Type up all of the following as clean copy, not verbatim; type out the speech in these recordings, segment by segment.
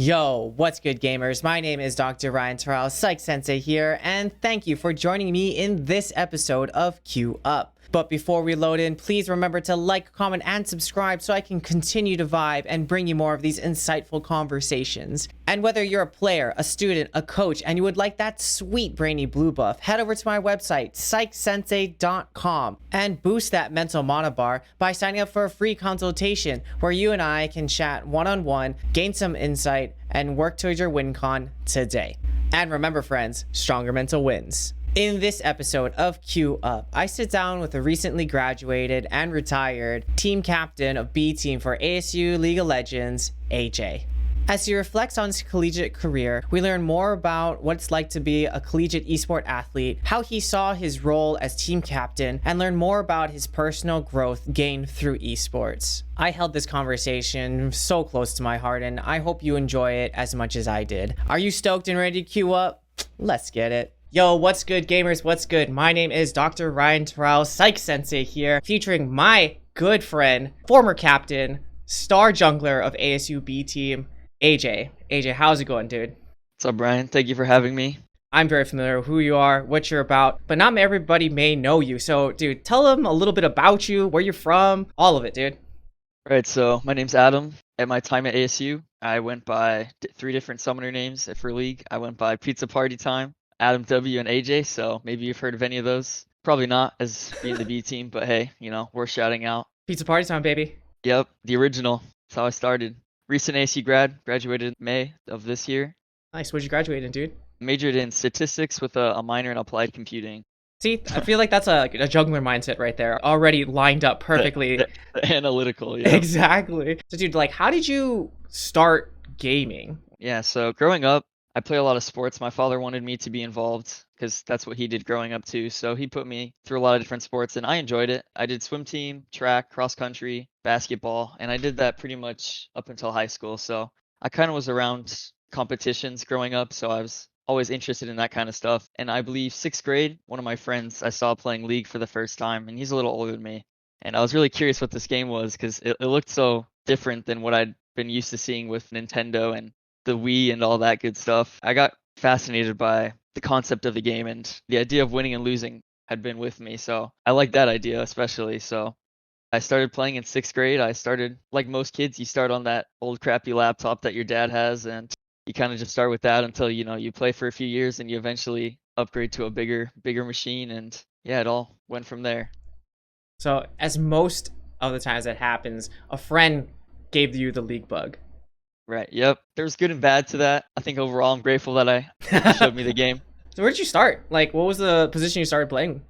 Yo, what's good, gamers? My name is Dr. Ryan Terrell, Psych Sensei here, and thank you for joining me in this episode of QueueUP. But before we load in, please remember to like, comment, and subscribe so I can continue to vibe and bring you more of these insightful conversations. And whether you're a player, a student, a coach, and you would like that sweet brainy blue buff, head over to my website, psychsensei.com, and boost that mental mana bar by signing up for a free consultation where you and I can chat one-on-one, gain some insight, and work towards your win con today. And remember, friends, stronger mental wins. In this episode of QueueUP, I sit down with a recently graduated and retired team captain of B team for ASU League of Legends, AJ. As he reflects on his collegiate career, we learn more about what it's like to be a collegiate esport athlete, how he saw his role as team captain, and learn more about his personal growth gained through esports. I held this conversation so close to my heart, and I hope you enjoy it as much as I did. Are you stoked and ready to queue up? Let's get it. Yo, what's good, gamers? What's good? My name is Dr. Ryan Terrell, Psych Sensei here, featuring my good friend, former captain, star jungler of ASU B team, AJ. AJ, how's it going, dude? What's up, Brian? Thank you for having me. I'm very familiar with who you are, what you're about, but not everybody may know you. So, dude, tell them a little bit about you, where you're from, all of it, dude. Right, so my name's Adam. At my time at ASU, I went by three different summoner names for League. I went by Pizza Party Time, Adam W, and AJ, so maybe you've heard of any of those. Probably not, as being the B team, but hey, worth shouting out. Pizza party time, baby. Yep, the original. That's how I started. Recent ASU graduated in May of this year. Nice. What'd you graduate in, dude? Majored in statistics with a minor in applied computing. See, I feel like that's a jungler mindset right there, already lined up perfectly. The analytical, yeah. Exactly. So, dude, like, how did you start gaming? Yeah, so growing up, I play a lot of sports. My father wanted me to be involved because that's what he did growing up too. So he put me through a lot of different sports and I enjoyed it. I did swim team, track, cross country, basketball, and I did that pretty much up until high school. So I kind of was around competitions growing up. So I was always interested in that kind of stuff. And I believe sixth grade, one of my friends I saw playing League for the first time, and he's a little older than me. And I was really curious what this game was because it looked so different than what I'd been used to seeing with Nintendo and the Wii and all that good stuff. I got fascinated by the concept of the game, and the idea of winning and losing had been with me. So I like that idea especially. So I started playing in sixth grade. I started, like most kids, you start on that old crappy laptop that your dad has, and you kind of just start with that until, you play for a few years and you eventually upgrade to a bigger machine. And yeah, it all went from there. So, as most of the times that happens, a friend gave you the League bug. Right. Yep. There's good and bad to that. I think overall I'm grateful that he showed me the game. So where did you start? Like, what was the position you started playing?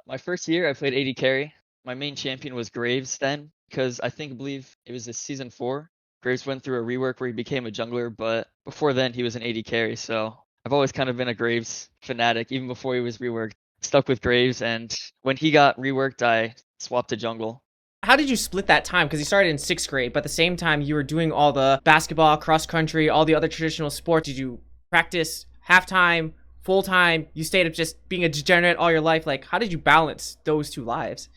My first year I played AD carry. My main champion was Graves then because I believe it was season 4. Graves went through a rework where he became a jungler, but before then he was an AD carry. So I've always kind of been a Graves fanatic even before he was reworked. Stuck with Graves, and when he got reworked I swapped to jungle. How did you split that time? Because you started in sixth grade, but at the same time you were doing all the basketball, cross country, all the other traditional sports. Did you practice half-time, full-time? You stayed up just being a degenerate all your life? Like, how did you balance those two lives?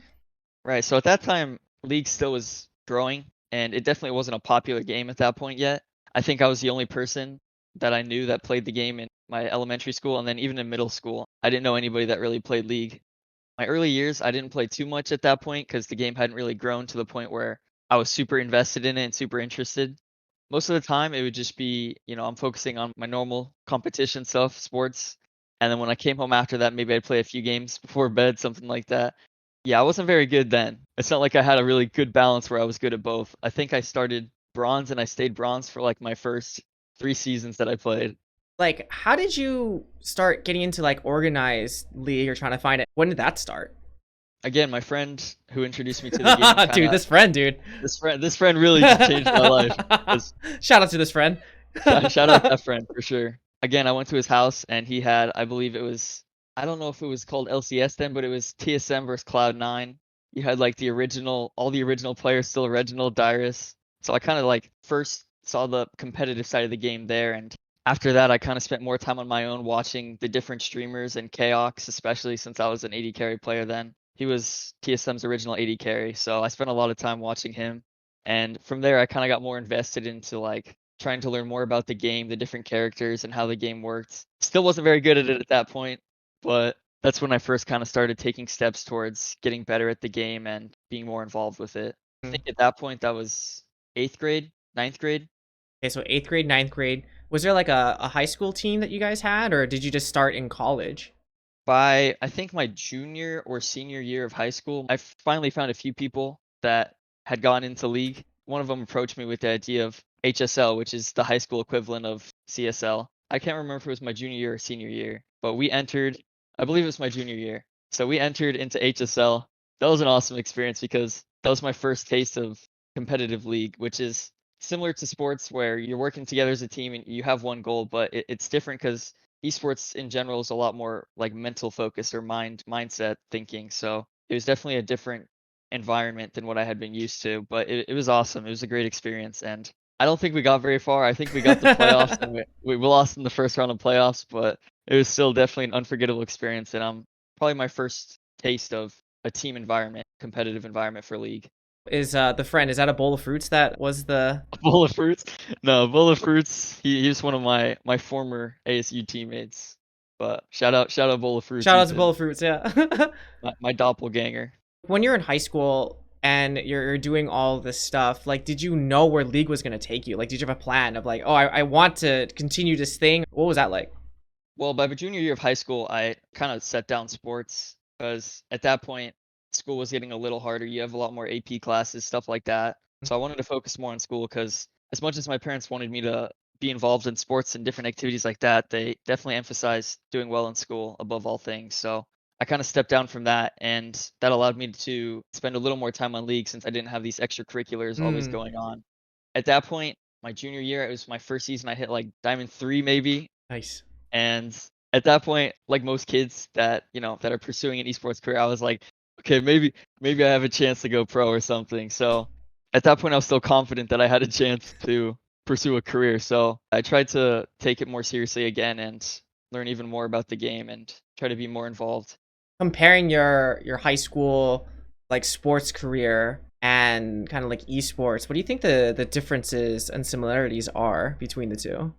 Right, so at that time, League still was growing, and it definitely wasn't a popular game at that point yet. I think I was the only person that I knew that played the game in my elementary school, and then even in middle school, I didn't know anybody that really played League. My early years, I didn't play too much at that point because the game hadn't really grown to the point where I was super invested in it and super interested. Most of the time, it would just be, I'm focusing on my normal competition stuff, sports. And then when I came home after that, maybe I'd play a few games before bed, something like that. Yeah, I wasn't very good then. It's not like I had a really good balance where I was good at both. I think I started bronze and I stayed bronze for like my first 3 seasons that I played. Like, how did you start getting into like organized League or trying to find it? When did that start? Again, my friend who introduced me to the game. Dude, this friend really changed my life. Shout out to this friend. Shout out that friend for sure. Again, I went to his house and he had, I believe it was, I don't know if it was called LCS then, but it was TSM versus Cloud9. You had like all the original players, still Reginald, Dyrus. So I kind of like first saw the competitive side of the game there, and after that, I kind of spent more time on my own watching the different streamers and Chaox, especially since I was an AD carry player then. He was TSM's original AD carry, so I spent a lot of time watching him. And from there, I kind of got more invested into like trying to learn more about the game, the different characters, and how the game worked. Still wasn't very good at it at that point, but that's when I first kind of started taking steps towards getting better at the game and being more involved with it. I think at that point that was 8th grade, 9th grade. Okay, so 8th grade, 9th grade. Was there like a high school team that you guys had, or did you just start in college? By I think my junior or senior year of high school, I finally found a few people that had gone into league. One of them approached me with the idea of HSL, which is the high school equivalent of CSL. I can't remember if it was my junior year or senior year, but we entered, I believe it was my junior year. So we entered into HSL. That was an awesome experience because that was my first taste of competitive league, which is similar to sports where you're working together as a team and you have one goal, but it's different because esports in general is a lot more like mental focus or mindset thinking. So it was definitely a different environment than what I had been used to, but it was awesome. It was a great experience, and I don't think we got very far. I think we got the playoffs, and we lost in the first round of playoffs, but it was still definitely an unforgettable experience, and probably my first taste of a team environment, competitive environment for league. Is the friend, is that a bowl of fruits that was the... A bowl of fruits? No, bowl of fruits. He's one of my former ASU teammates. But shout out bowl of fruits. Shout out to bowl of fruits, yeah. My doppelganger. When you're in high school and you're doing all this stuff, like, did you know where league was going to take you? Like, did you have a plan of like, oh, I want to continue this thing? What was that like? Well, by the junior year of high school, I kind of set down sports because at that point, school was getting a little harder. You have a lot more AP classes, stuff like that. So I wanted to focus more on school because as much as my parents wanted me to be involved in sports and different activities like that, they definitely emphasized doing well in school above all things. So I kind of stepped down from that, and that allowed me to spend a little more time on league since I didn't have these extracurriculars always Hmm. going on. At that point, my junior year, it was my first season. I hit like Diamond 3 maybe, Nice. and at that point, like most kids that, that are pursuing an esports career, I was like, okay, maybe I have a chance to go pro or something. So at that point, I was still confident that I had a chance to pursue a career. So I tried to take it more seriously again and learn even more about the game and try to be more involved. Comparing your high school like sports career and kind of like esports, what do you think the differences and similarities are between the two?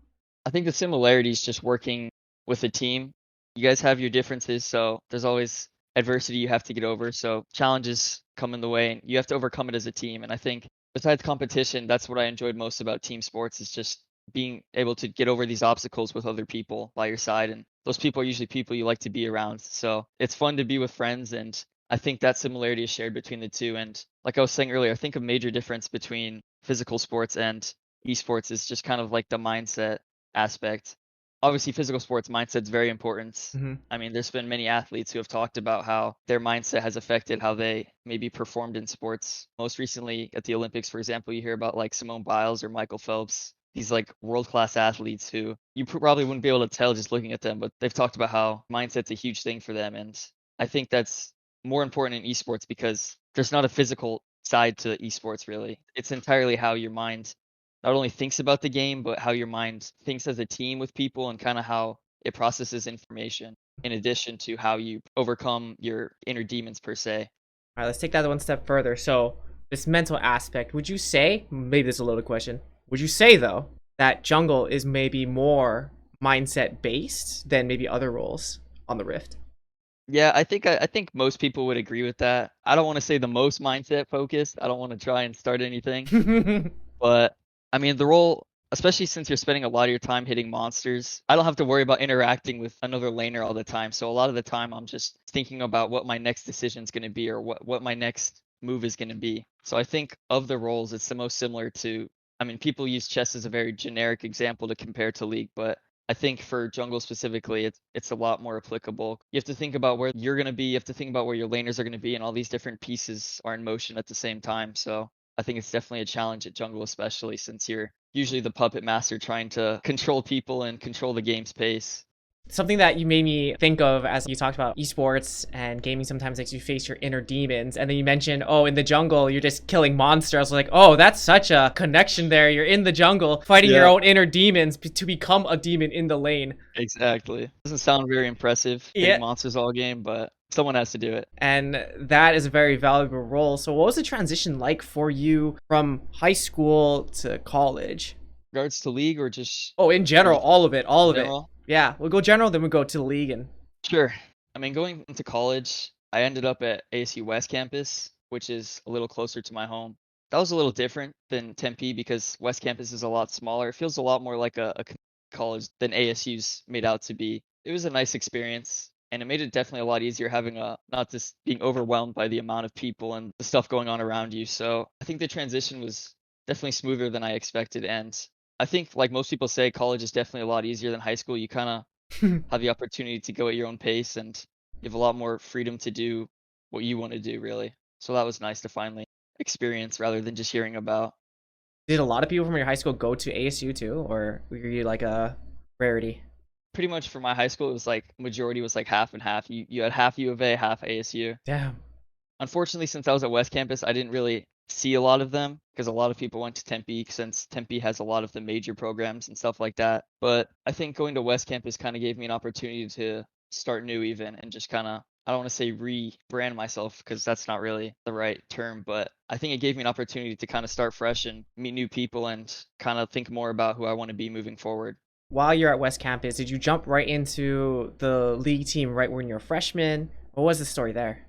I think the similarities just working with a team. You guys have your differences, so there's always adversity you have to get over. So challenges come in the way and you have to overcome it as a team. And I think besides competition, that's what I enjoyed most about team sports is just being able to get over these obstacles with other people by your side. And those people are usually people you like to be around. So it's fun to be with friends. And I think that similarity is shared between the two. And like I was saying earlier, I think a major difference between physical sports and esports is just kind of like the mindset aspect. Obviously, physical sports mindset's very important. Hmm. I mean, there's been many athletes who have talked about how their mindset has affected how they maybe performed in sports. Most recently at the Olympics, for example, you hear about like Simone Biles or Michael Phelps. These like world-class athletes who you probably wouldn't be able to tell just looking at them, but they've talked about how mindset's a huge thing for them. And I think that's more important in esports because there's not a physical side to esports really. It's entirely how your mind not only thinks about the game, but how your mind thinks as a team with people and kind of how it processes information in addition to how you overcome your inner demons per se. All right, let's take that one step further. So, this mental aspect, would you say, maybe this is a loaded question, would you say though that jungle is maybe more mindset based than maybe other roles on the Rift? Yeah, I think most people would agree with that. I don't want to say the most mindset focused. I don't want to try and start anything. But I mean, the role, especially since you're spending a lot of your time hitting monsters, I don't have to worry about interacting with another laner all the time. So a lot of the time, I'm just thinking about what my next decision is going to be or what my next move is going to be. So I think of the roles, it's the most similar to, I mean, people use chess as a very generic example to compare to League, but I think for jungle specifically, it's a lot more applicable. You have to think about where you're going to be. You have to think about where your laners are going to be, and all these different pieces are in motion at the same time. So I think it's definitely a challenge at jungle, especially since you're usually the puppet master trying to control people and control the game's pace. Something that you made me think of as you talked about esports and gaming sometimes makes you face your inner demons. And then you mentioned, oh, in the jungle, you're just killing monsters. Like, oh, that's such a connection there. You're in the jungle fighting your Yeah, own inner demons to become a demon in the lane. exactly. Doesn't sound very impressive hitting Yeah. monsters all game, but someone has to do it. And that is a very valuable role. So, what was the transition like for you from high school to college? regards to league or just Oh, in general, anything all of it, all in of it. general? Yeah, we'll go general, then we'll go to the league and Sure. I mean, going into college, I ended up at ASU West Campus, which is a little closer to my home. That was a little different than Tempe because West Campus is a lot smaller. It feels a lot more like a college than ASU's made out to be. It was a nice experience, and it made it definitely a lot easier having a not just being overwhelmed by the amount of people and the stuff going on around you. So I think the transition was definitely smoother than I expected. And I think, like most people say, college is definitely a lot easier than high school. You kind of have the opportunity to go at your own pace and you have a lot more freedom to do what you want to do, really. So that was nice to finally experience rather than just hearing about. did a lot of people from your high school go to ASU too, or were you like a rarity? Pretty much for my high school, it was like majority was like half and half. You had half U of A, half ASU. Damn. Unfortunately, since I was at West Campus, I didn't really see a lot of them because a lot of people went to Tempe since Tempe has a lot of the major programs and stuff like that. But I think going to West Campus kind of gave me an opportunity to start new even and just kind of, I don't want to say rebrand myself because that's not really the right term, but I think it gave me an opportunity to kind of start fresh and meet new people and kind of think more about who I want to be moving forward. While you're at West Campus, did you jump right into the league team right when you're a freshman? What was the story there?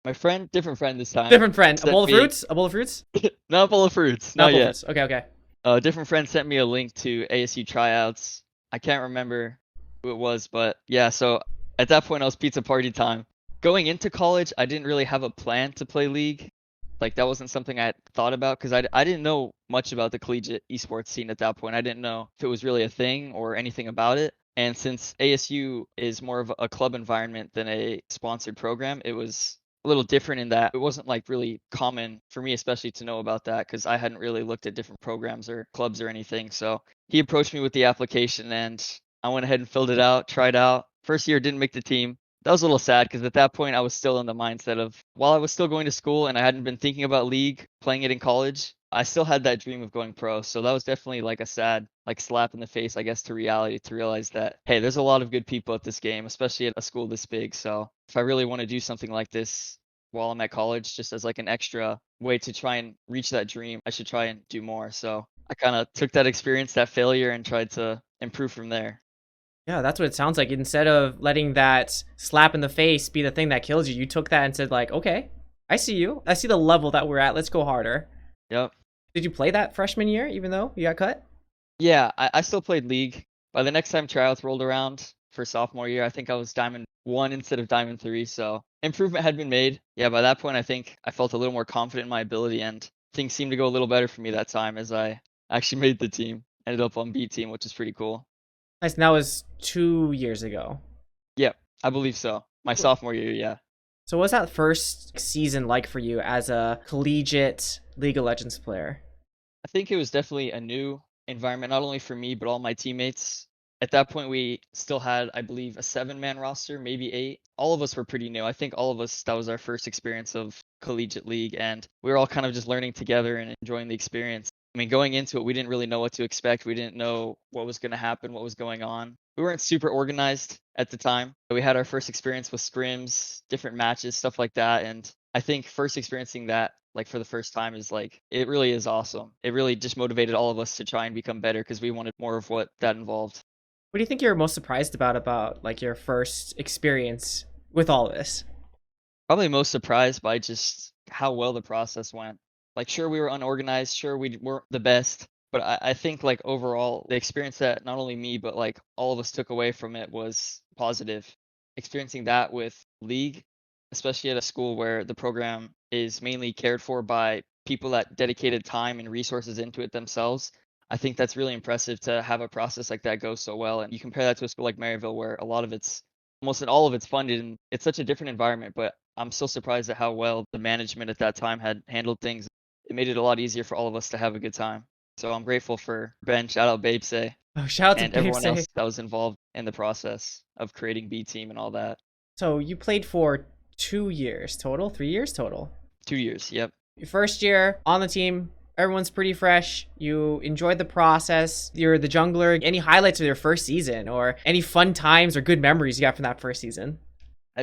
My friend, different friend this time, Different friend. A sent bowl of me fruits? A bowl of fruits? not full of fruits, Not not a bowl of yet. fruits. Okay, okay. A different friend sent me a link to ASU tryouts. I can't remember who it was, but yeah, so at that point I was pizza party time. Going into college, I didn't really have a plan to play league. Like that wasn't something I had thought about because I didn't know much about the collegiate esports scene at that point. I didn't know if it was really a thing or anything about it. And since ASU is more of a club environment than a sponsored program, it was a little different in that it wasn't like really common for me, especially to know about that because I hadn't really looked at different programs or clubs or anything. So he approached me with the application and I went ahead and filled it out, tried out. First year didn't make the team. That was a little sad because at that point I was still in the mindset of while I was still going to school and I hadn't been thinking about league, playing it in college, I still had that dream of going pro. So that was definitely like a sad like slap in the face, I guess, to reality to realize that hey, there's a lot of good people at this game, especially at a school this big. So if I really want to do something like this while I'm at college, just as like an extra way to try and reach that dream, I should try and do more. So I kind of took that experience, that failure, and tried to improve from there. Yeah, that's what it sounds like. Instead of letting that slap in the face be the thing that kills you, you took that and said like, okay, I see you. I see the level that we're at. Let's go harder. Yep. Did you play that freshman year, even though you got cut? Yeah, I still played league. By the next time tryouts rolled around for sophomore year, I think I was Diamond 1 instead of Diamond 3, so improvement had been made. Yeah, by that point, I think I felt a little more confident in my ability, and things seemed to go a little better for me that time as I actually made the team. Ended up on B team, which is pretty cool. Nice. And that was 2 years ago. Yep, I believe so. My sophomore year, yeah. So what was that first season like for you as a collegiate League of Legends player? I think it was definitely a new environment, not only for me, but all my teammates. At that point, we still had, I believe, a 7-man roster, maybe 8. All of us were pretty new. I think all of us, that was our first experience of Collegiate League, and we were all kind of just learning together and enjoying the experience. I mean, going into it, we didn't really know what to expect. We didn't know what was going to happen, what was going on. We weren't super organized at the time. We had our first experience with scrims, different matches, stuff like that. And I think first experiencing that, like for the first time, is like, it really is awesome. It really just motivated all of us to try and become better because we wanted more of what that involved. What do you think you're most surprised about like your first experience with all of this? Probably most surprised by just how well the process went. Like, sure, we were unorganized, sure, we weren't the best, but I think like overall, the experience that not only me, but like all of us took away from it was positive. Experiencing that with League, especially at a school where the program is mainly cared for by people that dedicated time and resources into it themselves, I think that's really impressive to have a process like that go so well. And you compare that to a school like Maryville, where a lot of it's almost all of it's funded, and it's such a different environment. But I'm still surprised at how well the management at that time had handled things. It made it a lot easier for all of us to have a good time. So I'm grateful for Ben, shout out Babe Say, Oh, shout out to and Babe everyone Say. else that was involved in the process of creating B Team and all that. So you played for 2 years total, 3 years total. 2 years, yep. Your first year on the team, everyone's pretty fresh. You enjoyed the process. You're the jungler. Any highlights of your first season or any fun times or good memories you got from that first season? I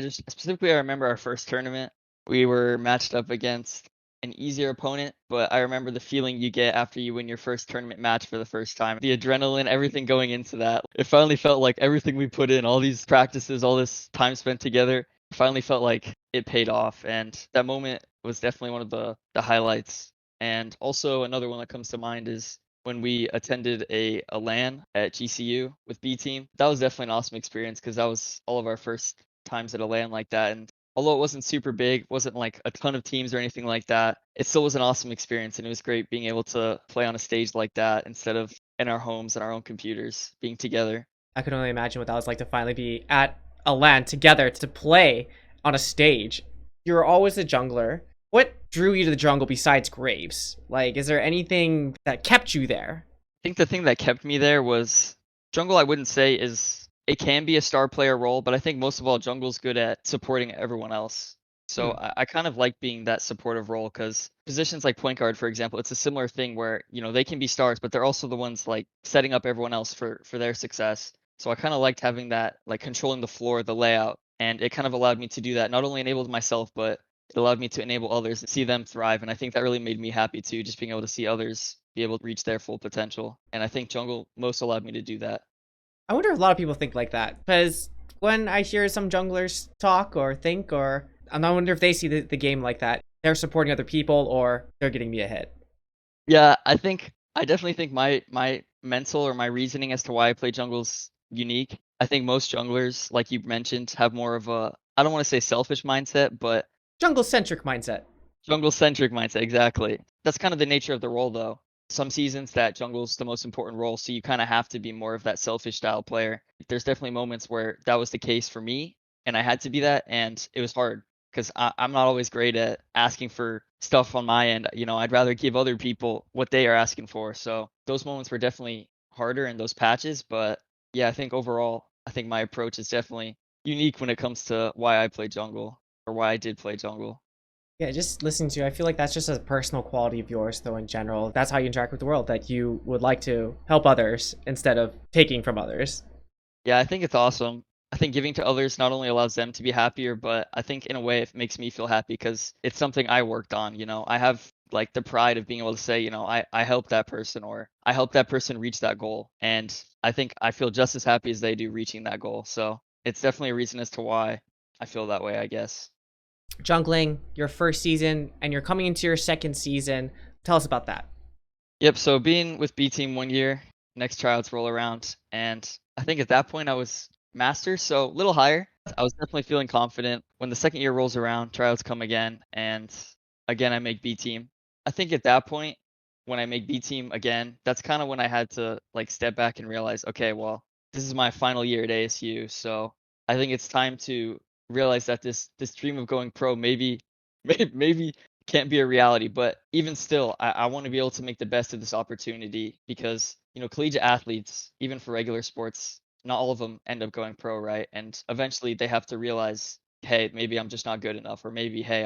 remember our first tournament. We were matched up against an easier opponent, but I remember the feeling you get after you win your first tournament match for the first time. The adrenaline, everything going into that. It finally felt like everything we put in, all these practices, all this time spent together, finally felt like it paid off. And that moment was definitely one of the highlights. And also another one that comes to mind is when we attended a LAN at GCU with B team. That was definitely an awesome experience because that was all of our first times at a LAN like that. And although it wasn't super big, wasn't like a ton of teams or anything like that, it still was an awesome experience. And it was great being able to play on a stage like that instead of in our homes and our own computers, being together. I could only imagine what that was like to finally be at a LAN together to play on a stage. You're always a jungler. What drew you to the jungle besides Graves? Like, is there anything that kept you there? I think the thing that kept me there was jungle. I wouldn't say is it can be a star player role, but I think most of all jungle's good at supporting everyone else. So Hmm. I kind of like being that supportive role because positions like point guard, for example, it's a similar thing where they can be stars, but they're also the ones like setting up everyone else for their success. So I kind of liked having that, like controlling the floor, the layout, and it kind of allowed me to do that. Not only enabled myself, but it allowed me to enable others and see them thrive. And I think that really made me happy too, just being able to see others be able to reach their full potential. And I think jungle most allowed me to do that. I wonder if a lot of people think like that. Because when I hear some junglers talk or think, or I wonder if they see the game like that. They're supporting other people or they're getting me a hit. Yeah, I definitely think my mental or my reasoning as to why I play jungle's unique. I think most junglers, like you mentioned, have more of a, I don't want to say selfish mindset, but Jungle centric mindset. jungle centric mindset, exactly. That's kind of the nature of the role though. Some seasons that jungle's the most important role, so you kind of have to be more of that selfish style player. There's definitely moments where that was the case for me, and I had to be that, and it was hard because I'm not always great at asking for stuff on my end. I'd rather give other people what they are asking for. So those moments were definitely harder in those patches, but yeah, I think overall, I think my approach is definitely unique when it comes to why I play jungle or why I did play jungle. Yeah, just listening to you, I feel like that's just a personal quality of yours, though, in general. That's how you interact with the world, that you would like to help others instead of taking from others. Yeah, I think it's awesome. I think giving to others not only allows them to be happier, but I think in a way it makes me feel happy because it's something I worked on. I have like the pride of being able to say, I helped that person or I helped that person reach that goal. And I think I feel just as happy as they do reaching that goal. So it's definitely a reason as to why I feel that way, I guess. Jungling, your first season, and you're coming into your second season. Tell us about that. Yep, so being with B team 1 year, next tryouts roll around, and I think at that point I was master, so a little higher. I was definitely feeling confident. When the second year rolls around, tryouts come again, and again I make B team. I think at that point, when I make B team again, that's kind of when I had to like step back and realize, okay, well, this is my final year at ASU, so I think it's time to realize that this dream of going pro maybe maybe can't be a reality. But even still, I want to be able to make the best of this opportunity because, collegiate athletes, even for regular sports, not all of them end up going pro, right? And eventually they have to realize, hey, maybe I'm just not good enough, or maybe, hey,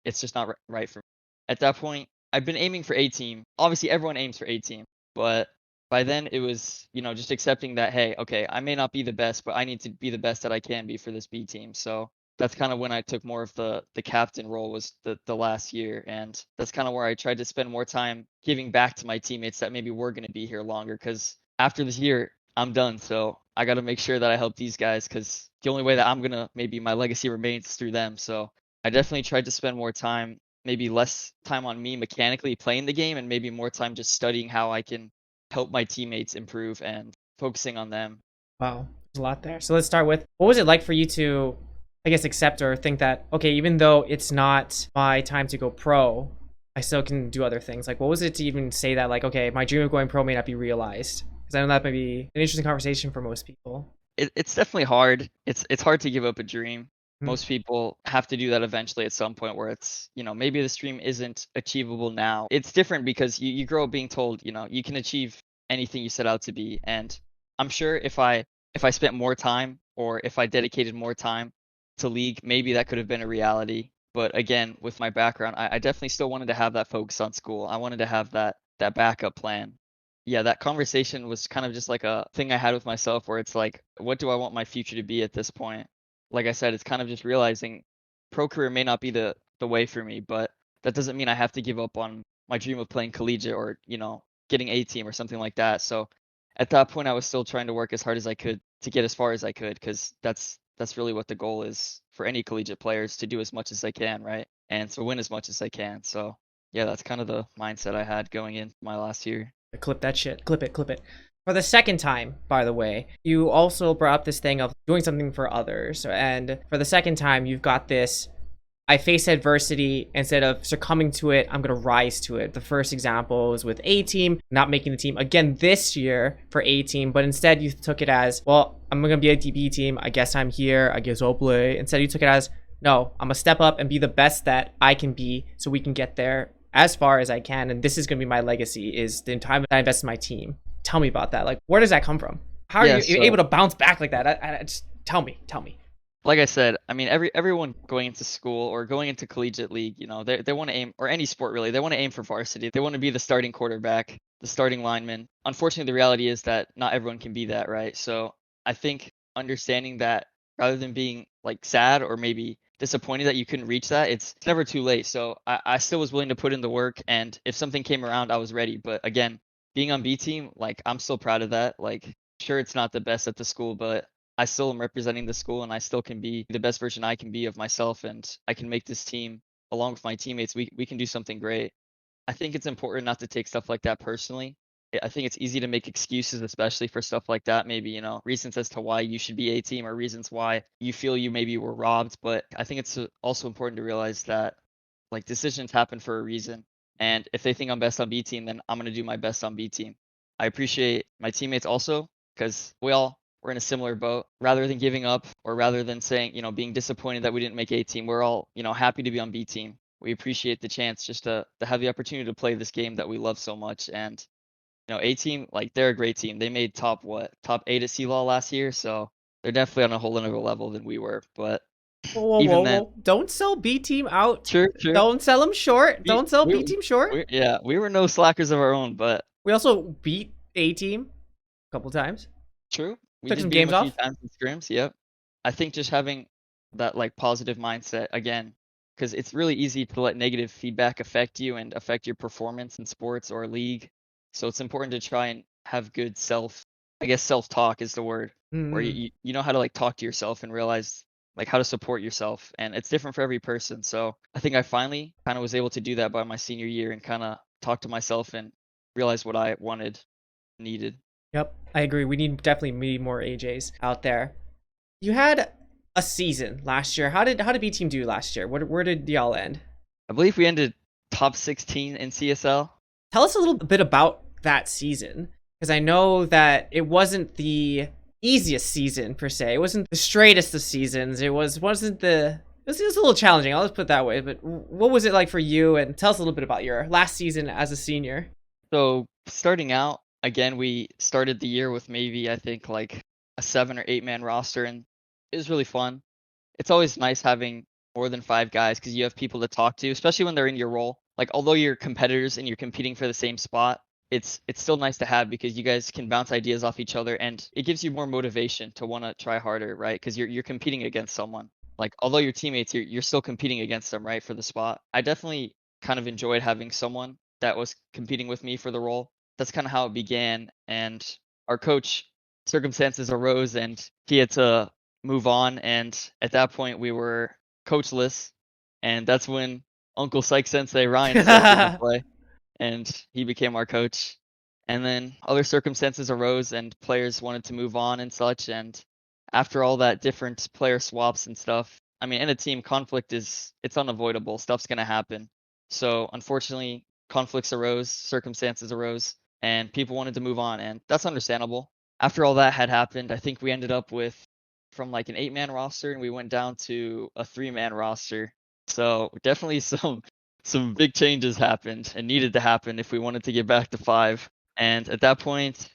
it's just not right for me. At that point, I've been aiming for A team. Obviously, everyone aims for A team, but by then it was, just accepting that, hey, okay, I may not be the best, but I need to be the best that I can be for this B team. So that's kind of when I took more of the captain role was the last year, and that's kind of where I tried to spend more time giving back to my teammates that maybe were going to be here longer because after this year I'm done, so I got to make sure that I help these guys because the only way that I'm gonna maybe my legacy remains through them. So I definitely tried to spend more time, maybe less time on me mechanically playing the game and maybe more time just studying how I can help my teammates improve and focusing on them. Wow, there's a lot there. So let's start with, what was it like for you to, I guess, accept or think that, okay, even though it's not my time to go pro, I still can do other things? Like, what was it to even say that, like, okay, my dream of going pro may not be realized? Because I know that may be an interesting conversation for most people. It's definitely hard. It's hard to give up a dream. Hmm. Most people have to do that eventually at some point where it's, maybe this dream isn't achievable now. It's different because you grow up being told, you can achieve anything you set out to be. And I'm sure if I spent more time or if I dedicated more time to league, maybe that could have been a reality. But again, with my background, I definitely still wanted to have that focus on school. I wanted to have that backup plan. Yeah, that conversation was kind of just like a thing I had with myself where it's like, what do I want my future to be at this point? Like I said, it's kind of just realizing pro career may not be the way for me, but that doesn't mean I have to give up on my dream of playing collegiate or, getting A team or something like that. So at that point, I was still trying to work as hard as I could to get as far as I could, because that's really what the goal is for any collegiate players, to do as much as they can, right? And to win as much as they can. So yeah, that's kind of the mindset I had going into my last year. Clip that shit. Clip it, clip it. For the second time, by the way, you also brought up this thing of doing something for others. And for the second time, you've got this: I face adversity. Instead of succumbing to it, I'm going to rise to it. The first example was with A team, not making the team again this year for A team, but instead you took it as, well, I'm going to be a DB team. I guess I'm here. I guess I'll play. Instead, you took it as, no, I'm going to step up and be the best that I can be so we can get there as far as I can. And this is going to be my legacy, is the time that I invest in my team. Tell me about that. Like, where does that come from? How are you able to bounce back like that? Just tell me. Like I said, I mean, everyone going into school or going into collegiate league, they want to aim, or any sport really, they want to aim for varsity. They want to be the starting quarterback, the starting lineman. Unfortunately, the reality is that not everyone can be that, right? So I think understanding that, rather than being like sad or maybe disappointed that you couldn't reach that, it's never too late. So I still was willing to put in the work, and if something came around, I was ready. But again, being on B team, like, I'm still proud of that. Like, sure, it's not the best at the school, but I still am representing the school, and I still can be the best version I can be of myself, and I can make this team, along with my teammates, we can do something great. I think it's important not to take stuff like that personally. I think it's easy to make excuses, especially for stuff like that. Maybe, reasons as to why you should be A team, or reasons why you feel you maybe were robbed. But I think it's also important to realize that, like, decisions happen for a reason. And if they think I'm best on B team, then I'm going to do my best on B team. I appreciate my teammates also, because we're in a similar boat. Rather than giving up, or rather than saying, being disappointed that we didn't make A team, we're all, happy to be on B team. We appreciate the chance just to have the opportunity to play this game that we love so much. And, A team, like, they're a great team. They made top 8 at C-Law last year, so they're definitely on a whole other level than we were. But even then, Don't sell B team out. true. Don't sell them short. Don't sell B team short. We were no slackers of our own, but we also beat A team a couple times. True. We Took did some beat them games a few off. times in scrims. Yep. I think just having that, like, positive mindset again, because it's really easy to let negative feedback affect you and affect your performance in sports or league. So it's important to try and have good self-talk is the word, where you know how to, like, talk to yourself and realize, like, how to support yourself. And it's different for every person. So I think I finally kind of was able to do that by my senior year, and kind of talk to myself and realize what I needed. Yep, I agree. We definitely need more AJs out there. You had a season last year. How did B team do last year? Where did y'all end? I believe we ended top 16 in CSL. Tell us a little bit about that season, because I know that it wasn't the easiest season per se. It wasn't the straightest of seasons. It was a little challenging. I'll just put it that way. But what was it like for you? And tell us a little bit about your last season as a senior. So starting out, again, we started the year with maybe, I think, like a 7 or 8 man roster, and it was really fun. It's always nice having more than 5 guys, because you have people to talk to, especially when they're in your role. Like, although you're competitors and you're competing for the same spot, it's still nice to have, because you guys can bounce ideas off each other, and it gives you more motivation to want to try harder, right? Because you're competing against someone. Like, although you're teammates, you're still competing against them, right, for the spot. I definitely kind of enjoyed having someone that was competing with me for the role. That's kind of how it began. And our coach, circumstances arose, and he had to move on. And at that point, we were coachless. And that's when Uncle Psych Sensei Ryan stepped into play, and he became our coach. And then other circumstances arose, and players wanted to move on and such. And after all that different player swaps and stuff, I mean, in a team, it's unavoidable. Stuff's going to happen. So unfortunately, conflicts arose, circumstances arose, and people wanted to move on, and that's understandable. After all that had happened, I think we ended up from like an 8-man roster, and we went down to a 3-man roster. So definitely some big changes happened and needed to happen if we wanted to get back to 5. And at that point,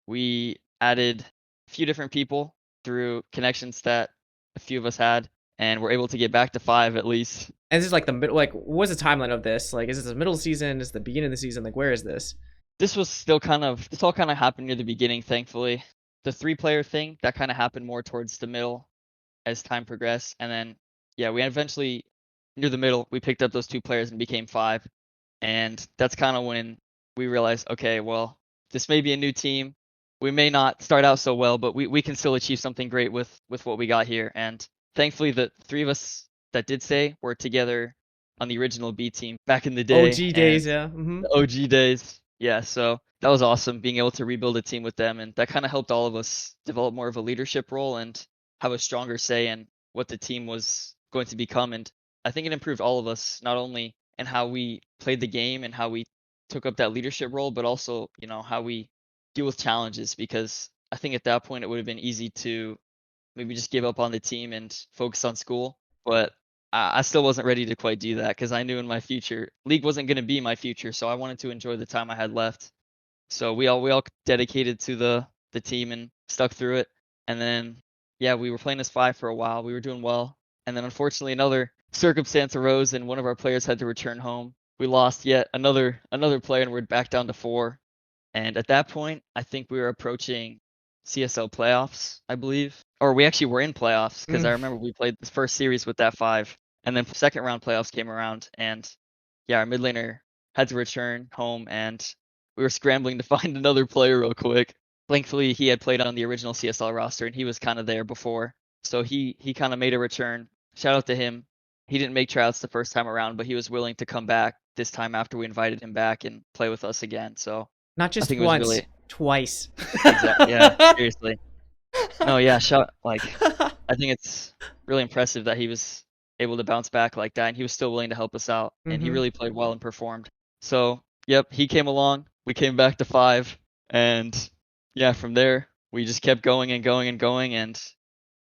we added a few different people through connections that a few of us had, and we're able to get back to 5 at least. And this is like the middle. Like, what's the timeline of this? Like, is this the middle season? Is it the beginning of the season? Like, where is this? This all kind of happened near the beginning, thankfully. The 3-player thing, that kind of happened more towards the middle as time progressed. And then, yeah, we eventually near the middle, we picked up those 2 players and became 5. And that's kind of when we realized, okay, well, this may be a new team. We may not start out so well, but we can still achieve something great with what we got here. And thankfully, the 3 of us that did stay were together on the original B team back in the day, OG and days, yeah. the OG days. Yeah, so that was awesome being able to rebuild a team with them, and that kind of helped all of us develop more of a leadership role and have a stronger say in what the team was going to become. And I think it improved all of us, not only in how we played the game and how we took up that leadership role, but also, how we deal with challenges. Because I think at that point it would have been easy to maybe just give up on the team and focus on school. But I still wasn't ready to quite do that because I knew in my future, league wasn't going to be my future. So I wanted to enjoy the time I had left. So we all dedicated to the team and stuck through it. And then yeah, we were playing as 5 for a while. We were doing well. And then unfortunately another circumstance arose and one of our players had to return home. We lost yet another player and we're back down to 4. And at that point, I think we were approaching CSL playoffs, I believe. Or we actually were in playoffs because I remember we played the first series with that 5. And then second round playoffs came around and yeah, our mid laner had to return home and we were scrambling to find another player real quick. Thankfully, he had played on the original CSL roster and he was kind of there before. So he kind of made a return. Shout out to him. He didn't make tryouts the first time around, but he was willing to come back this time after we invited him back and play with us again. So Not I just think it was once, really twice. exact. Yeah, seriously. No, yeah, I think it's really impressive that he was able to bounce back like that, and he was still willing to help us out, and he hmm really played well and performed. So, yep, he came along. We came back to 5, and yeah, from there we just kept going and going and going and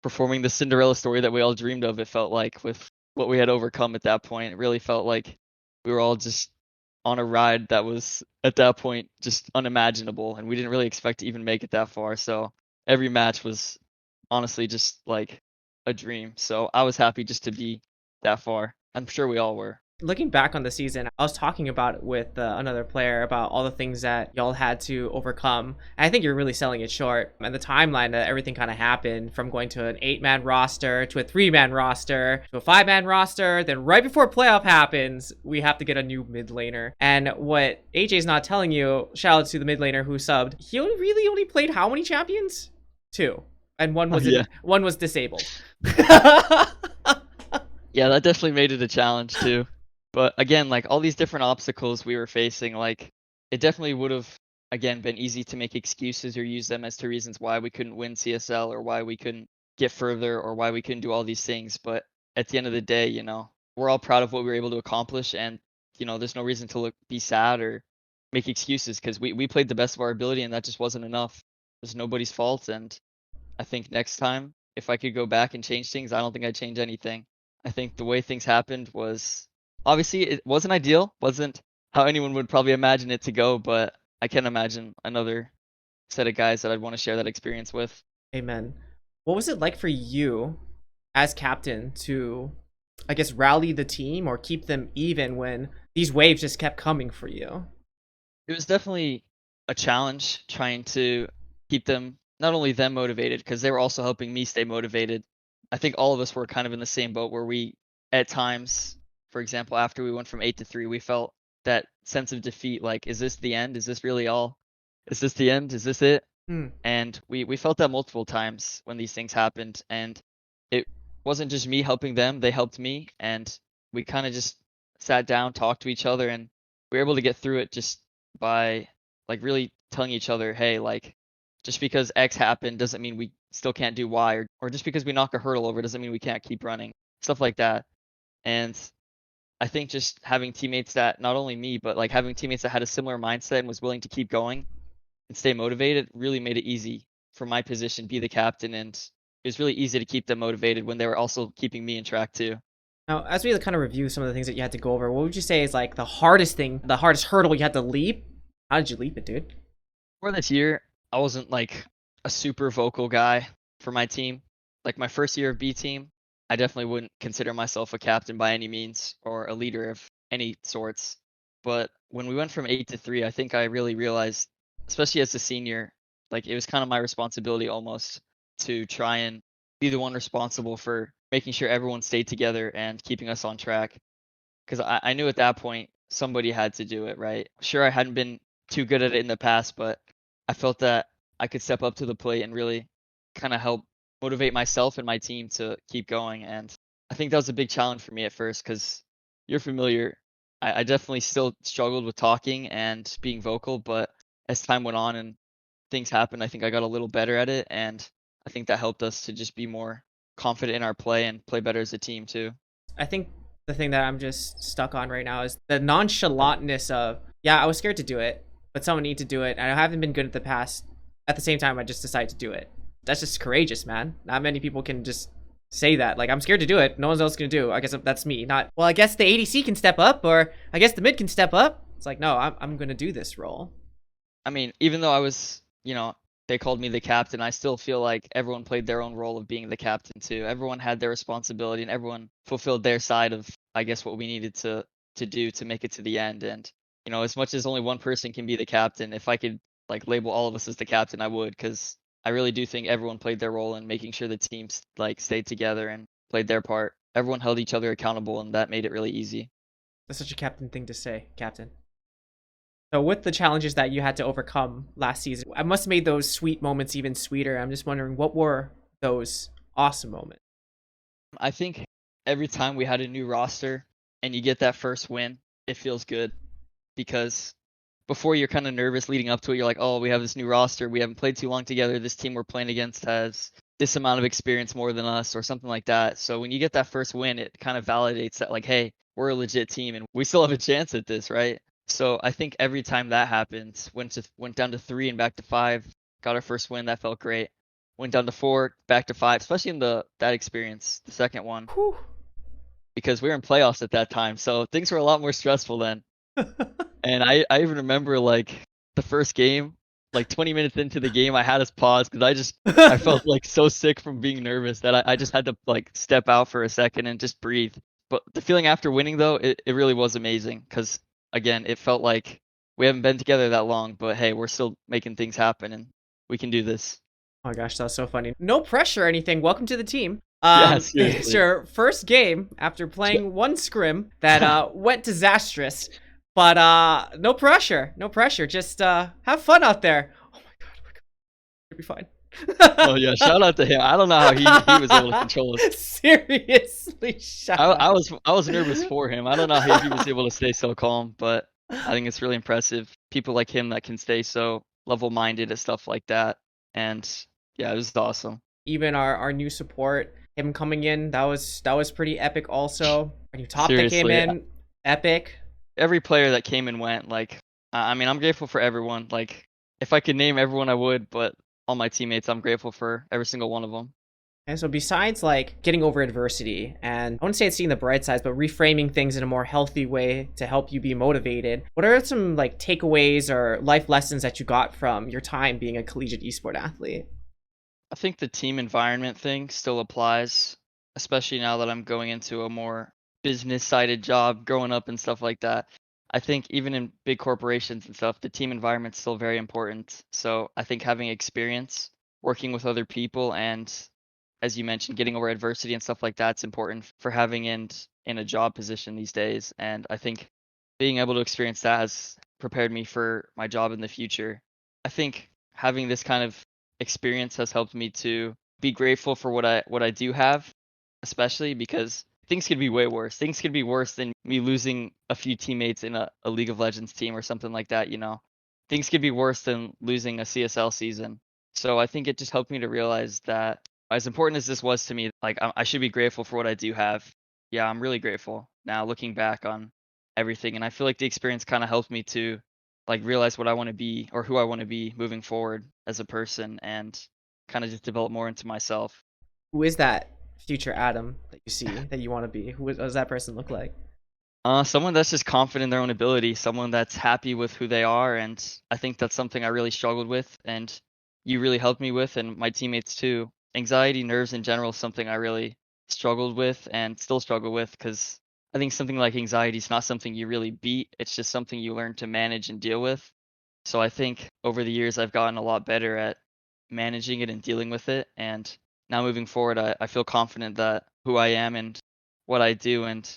performing the Cinderella story that we all dreamed of. It felt like with what we had overcome at that point, it really felt like we were all just on a ride that was at that point just unimaginable, and we didn't really expect to even make it that far. So every match was honestly just like a dream. So I was happy just to be that far. I'm sure we all were. Looking back on the season, I was talking about it with another player about all the things that y'all had to overcome. And I think you're really selling it short. And the timeline that everything kind of happened from going to an 8-man roster to a 3-man roster to a 5-man roster. Then right before playoff happens, we have to get a new mid laner. And what AJ's not telling you, shout out to the mid laner who subbed, he really only played how many champions? 2. And one Oh, was yeah. one was disabled. Yeah, that definitely made it a challenge too. But again, like all these different obstacles we were facing, like it definitely would have again been easy to make excuses or use them as to reasons why we couldn't win CSL or why we couldn't get further or why we couldn't do all these things. But at the end of the day, we're all proud of what we were able to accomplish, and there's no reason to be sad or make excuses because we played the best of our ability and that just wasn't enough. It was nobody's fault, and I think next time if I could go back and change things, I don't think I'd change anything. I think the way things happened was obviously it wasn't ideal, wasn't how anyone would probably imagine it to go, but I can imagine another set of guys that I'd want to share that experience with. Amen. What was it like for you as captain to, I guess, rally the team or keep them even when these waves just kept coming for you? It was definitely a challenge trying to keep them, not only them motivated, because they were also helping me stay motivated. I think all of us were kind of in the same boat where we, at times, for example, after we went from 8 to 3, we felt that sense of defeat. Like, is this the end? Is this really all? Is this the end? Is this it? Hmm. And we felt that multiple times when these things happened. And it wasn't just me helping them, they helped me. And we kind of just sat down, talked to each other, and we were able to get through it just by like really telling each other, hey, like just because X happened doesn't mean we still can't do Y, or just because we knock a hurdle over doesn't mean we can't keep running. Stuff like that. And I think just having teammates that, not only me, but like having teammates that had a similar mindset and was willing to keep going and stay motivated really made it easy for my position, be the captain, and it was really easy to keep them motivated when they were also keeping me in track too. Now, as we kind of review some of the things that you had to go over, what would you say is like the hardest thing, the hardest hurdle you had to leap? How did you leap it, dude? For this year, I wasn't like a super vocal guy for my team. Like my first year of B team, I definitely wouldn't consider myself a captain by any means or a leader of any sorts. But when we went from 8 to 3, I think I really realized, especially as a senior, like it was kind of my responsibility almost to try and be the one responsible for making sure everyone stayed together and keeping us on track. Because I knew at that point somebody had to do it, right? Sure, I hadn't been too good at it in the past, but I felt that I could step up to the plate and really kind of help motivate myself and my team to keep going. And I think that was a big challenge for me at first because you're familiar. I definitely still struggled with talking and being vocal, but as time went on and things happened, I think I got a little better at it. And I think that helped us to just be more confident in our play and play better as a team too. I think the thing that I'm just stuck on right now is the nonchalantness of, yeah, I was scared to do it, but someone need to do it. And I haven't been good at the past. At the same time, I just decided to do it. That's just courageous, man. Not many people can just say that. Like, I'm scared to do it. No one else can do. I guess that's me. Not, well, I guess the ADC can step up, or I guess the mid can step up. It's like, no, I'm going to do this role. I mean, even though I was, they called me the captain, I still feel like everyone played their own role of being the captain too. Everyone had their responsibility and everyone fulfilled their side of, I guess, what we needed to do to make it to the end. And, as much as only one person can be the captain, if I could like label all of us as the captain, I would, because I really do think everyone played their role in making sure the teams like stayed together and played their part. Everyone held each other accountable and that made it really easy. That's such a captain thing to say, captain. So with the challenges that you had to overcome last season, I must have made those sweet moments even sweeter. I'm just wondering, what were those awesome moments? I think every time we had a new roster and you get that first win, it feels good because before you're kind of nervous leading up to it. You're like, oh, we have this new roster. We haven't played too long together. This team we're playing against has this amount of experience more than us or something like that. So when you get that first win, it kind of validates that like, hey, we're a legit team and we still have a chance at this, right? So I think every time that happens, went down to 3 and back to 5, got our first win, that felt great. Went down to 4, back to 5, especially in that experience, the second one, Whew. because we were in playoffs at that time. So things were a lot more stressful then. And I even remember like the first game, like 20 minutes into the game, I had us pause because I felt like so sick from being nervous that I just had to like step out for a second and just breathe. But the feeling after winning though, it really was amazing because again, it felt like we haven't been together that long, but hey, we're still making things happen and we can do this. Oh my gosh, that was so funny. No pressure or anything. Welcome to the team. Yeah, It's seriously. your first game after playing one scrim that went disastrous. But no pressure. No pressure. Just have fun out there. Oh my god, it'll be fine. Oh yeah, shout out to him. I don't know how he was able to control us. Seriously, shout out. I was nervous for him. I don't know how he was able to stay so calm, but I think it's really impressive. People like him that can stay so level-minded at stuff like that. And yeah, it was awesome. Even our new support, him coming in, that was pretty epic also. Our new top that came Seriously, in, epic. every player that came and went, like, I mean, I'm grateful for everyone. Like, if I could name everyone, I would, but all my teammates, I'm grateful for every single one of them. And so besides like getting over adversity and I wouldn't say it's seeing the bright sides, but reframing things in a more healthy way to help you be motivated, what are some like takeaways or life lessons that you got from your time being a collegiate esport athlete? I think the team environment thing still applies, especially now that I'm going into a more business-sided job, growing up and stuff like that. I think even in big corporations and stuff, the team environment's still very important. So I think having experience working with other people and, as you mentioned, getting over adversity and stuff like that's important for having in a job position these days. And I think being able to experience that has prepared me for my job in the future. I think having this kind of experience has helped me to be grateful for what I do have, especially because things could be way worse. Things could be worse than me losing a few teammates in a League of Legends team or something like that. Things could be worse than losing a CSL season. So I think it just helped me to realize that as important as this was to me, like I should be grateful for what I do have. Yeah, I'm really grateful now looking back on everything. And I feel like the experience kind of helped me to like realize what I want to be or who I want to be moving forward as a person and kind of just develop more into myself. Who is that future Adam that you see that you want to be? Who does that person look like? Someone that's just confident in their own ability, someone that's happy with who they are, and I think that's something I really struggled with, and you really helped me with, and my teammates too. Anxiety, nerves in general, is something I really struggled with and still struggle with, because I think something like anxiety is not something you really beat. It's just something you learn to manage and deal with. So I think over the years I've gotten a lot better at managing it and dealing with it, and now moving forward, I feel confident that who I am and what I do, and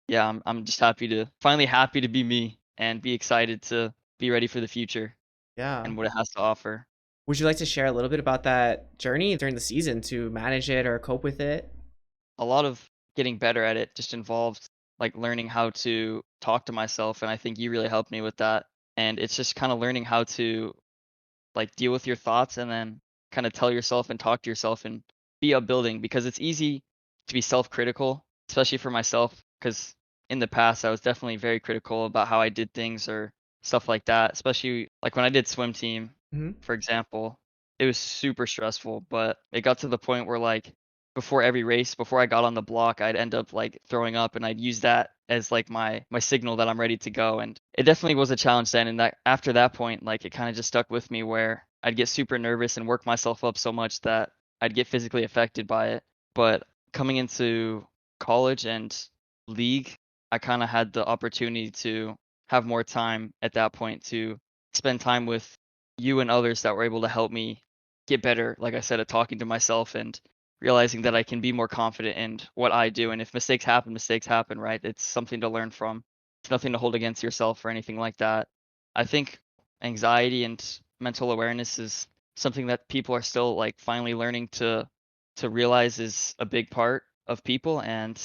yeah, I'm just happy to be me and be excited to be ready for the future Yeah. and what it has to offer. Would you like to share a little bit about that journey during the season to manage it or cope with it? A lot of getting better at it just involved like learning how to talk to myself, and I think you really helped me with that. And it's just kind of learning how to like deal with your thoughts and then kind of tell yourself and talk to yourself and be upbuilding, because it's easy to be self-critical, especially for myself, because in the past I was definitely very critical about how I did things or stuff like that, especially like when I did swim team, Hmm. for example. It was super stressful, but it got to the point where like before every race, before I got on the block, I'd end up like throwing up, and I'd use that as like my signal that I'm ready to go. And it definitely was a challenge then. And that after that point, like it kind of just stuck with me where I'd get super nervous and work myself up so much that I'd get physically affected by it. But coming into college and league, I kind of had the opportunity to have more time at that point to spend time with you and others that were able to help me get better, like I said, at talking to myself and realizing that I can be more confident in what I do. And if mistakes happen, right? It's something to learn from. It's nothing to hold against yourself or anything like that. I think anxiety and mental awareness is something that people are still like finally learning to realize is a big part of people, and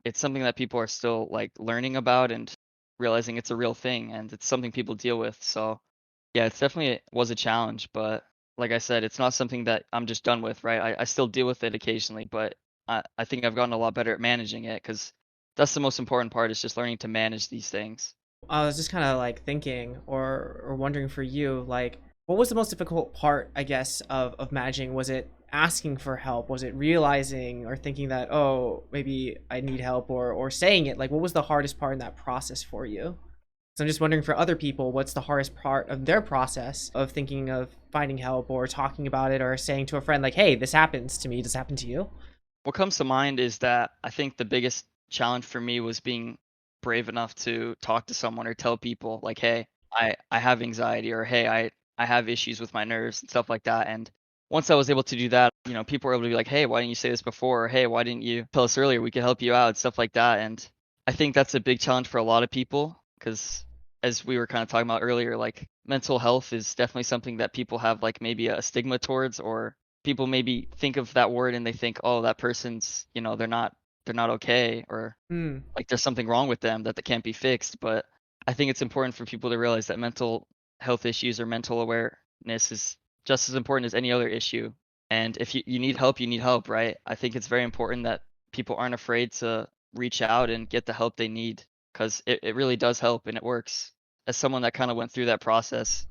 it's something that people are still like learning about and realizing it's a real thing and it's something people deal with. So yeah, it's definitely was a challenge, but like I said, it's not something that I'm just done with, right? I still deal with it occasionally, but I think I've gotten a lot better at managing it, because that's the most important part, is just learning to manage these things. I was just kind of like thinking or wondering for you, like, what was the most difficult part, I guess, of managing? Was it asking for help? Was it realizing or thinking that, oh, maybe I need help, or saying it? Like, what was the hardest part in that process for you? So I'm just wondering for other people, what's the hardest part of their process of thinking of finding help or talking about it or saying to a friend, like, hey, this happens to me. Does it happen to you? What comes to mind is that I think the biggest challenge for me was being brave enough to talk to someone or tell people like, "Hey, I have anxiety," or "Hey, I have issues with my nerves," and stuff like that. And once I was able to do that, people were able to be like, "Hey, why didn't you say this before?" Or, "Hey, why didn't you tell us earlier? We could help you out," stuff like that. And I think that's a big challenge for a lot of people, because as we were kind of talking about earlier, like mental health is definitely something that people have like maybe a stigma towards, or people maybe think of that word and they think, oh, that person's, they're not okay, or Hmm. like there's something wrong with them that can't be fixed. But I think it's important for people to realize that mental health issues or mental awareness is just as important as any other issue. And if you need help, you need help, right? I think it's very important that people aren't afraid to reach out and get the help they need, because it really does help and it works. As someone that kind of went through that process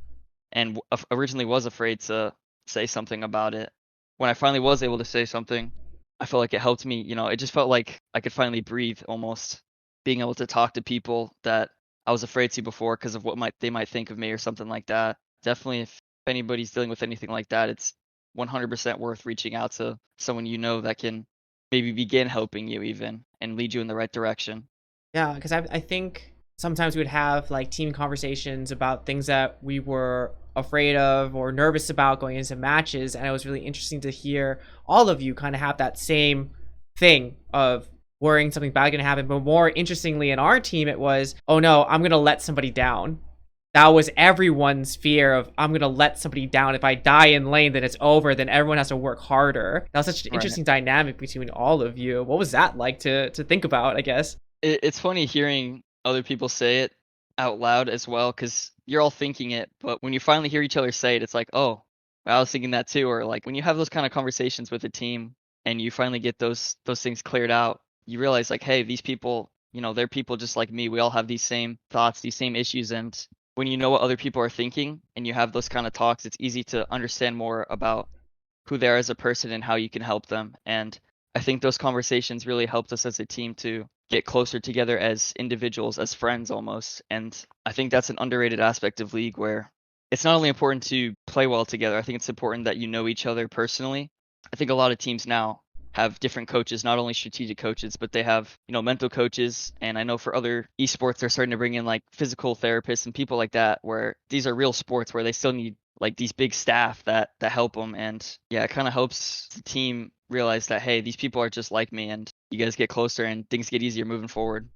and originally was afraid to say something about it, when I finally was able to say something, I felt like it helped me. It just felt like I could finally breathe almost, being able to talk to people that I was afraid to before because of what they might think of me or something like that. Definitely, if anybody's dealing with anything like that, it's 100% worth reaching out to someone that can maybe begin helping you even and lead you in the right direction. Yeah, because I think sometimes we would have like team conversations about things that we were afraid of or nervous about going into matches, and it was really interesting to hear all of you kind of have that same thing of worrying something bad going to happen. But more interestingly, in our team, it was, oh no, I'm going to let somebody down. That was everyone's fear of, I'm going to let somebody down. If I die in lane, then it's over. Then everyone has to work harder. That was such an Right. interesting dynamic between all of you. What was that like to think about, I guess? It's funny hearing other people say it out loud as well, because you're all thinking it, but when you finally hear each other say it, it's like, oh, I was thinking that too. Or like when you have those kind of conversations with a team and you finally get those things cleared out, you realize like, hey, these people, they're people just like me. We all have these same thoughts, these same issues, and when you know what other people are thinking and you have those kind of talks, it's easy to understand more about who they are as a person and how you can help them. And I think those conversations really helped us as a team to get closer together as individuals, as friends almost. And I think that's an underrated aspect of League, where it's not only important to play well together, I think it's important that you know each other personally. I think a lot of teams now have different coaches, not only strategic coaches, but they have, mental coaches. And I know for other esports, they're starting to bring in like physical therapists and people like that, where these are real sports where they still need like these big staff that help them, and yeah, it kind of helps the team realize that hey, these people are just like me, and you guys get closer and things get easier moving forward.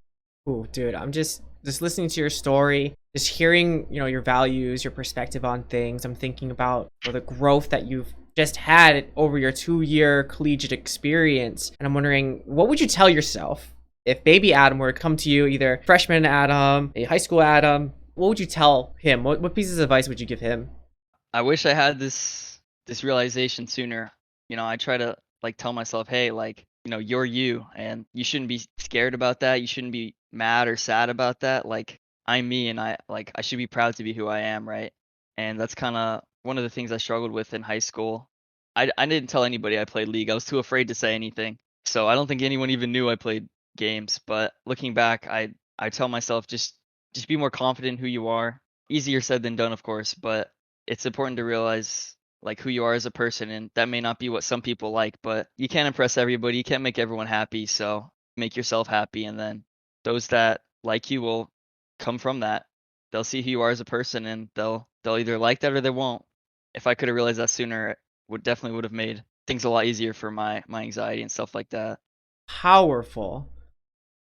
Ooh, dude, I'm just listening to your story, just hearing, your values, your perspective on things. I'm thinking about the growth that you've just had over your 2-year collegiate experience. And I'm wondering, what would you tell yourself if baby Adam were to come to you, either freshman Adam, a high school Adam? What would you tell him? What pieces of advice would you give him? I wish I had this realization sooner. I try to like tell myself, hey, like, you're you and you shouldn't be scared about that. You shouldn't be mad or sad about that. Like I'm me and I should be proud to be who I am, right? And that's kind of one of the things I struggled with in high school. I didn't tell anybody I played League. I was too afraid to say anything. So I don't think anyone even knew I played games, but looking back, I tell myself just be more confident in who you are. Easier said than done, of course, but it's important to realize like who you are as a person, and that may not be what some people like, but you can't impress everybody. You can't make everyone happy, so make yourself happy, and then those that like you will come from that. They'll see who you are as a person, and they'll either like that or they won't. If I could have realized that sooner, it would have made things a lot easier for my anxiety and stuff like that. Powerful.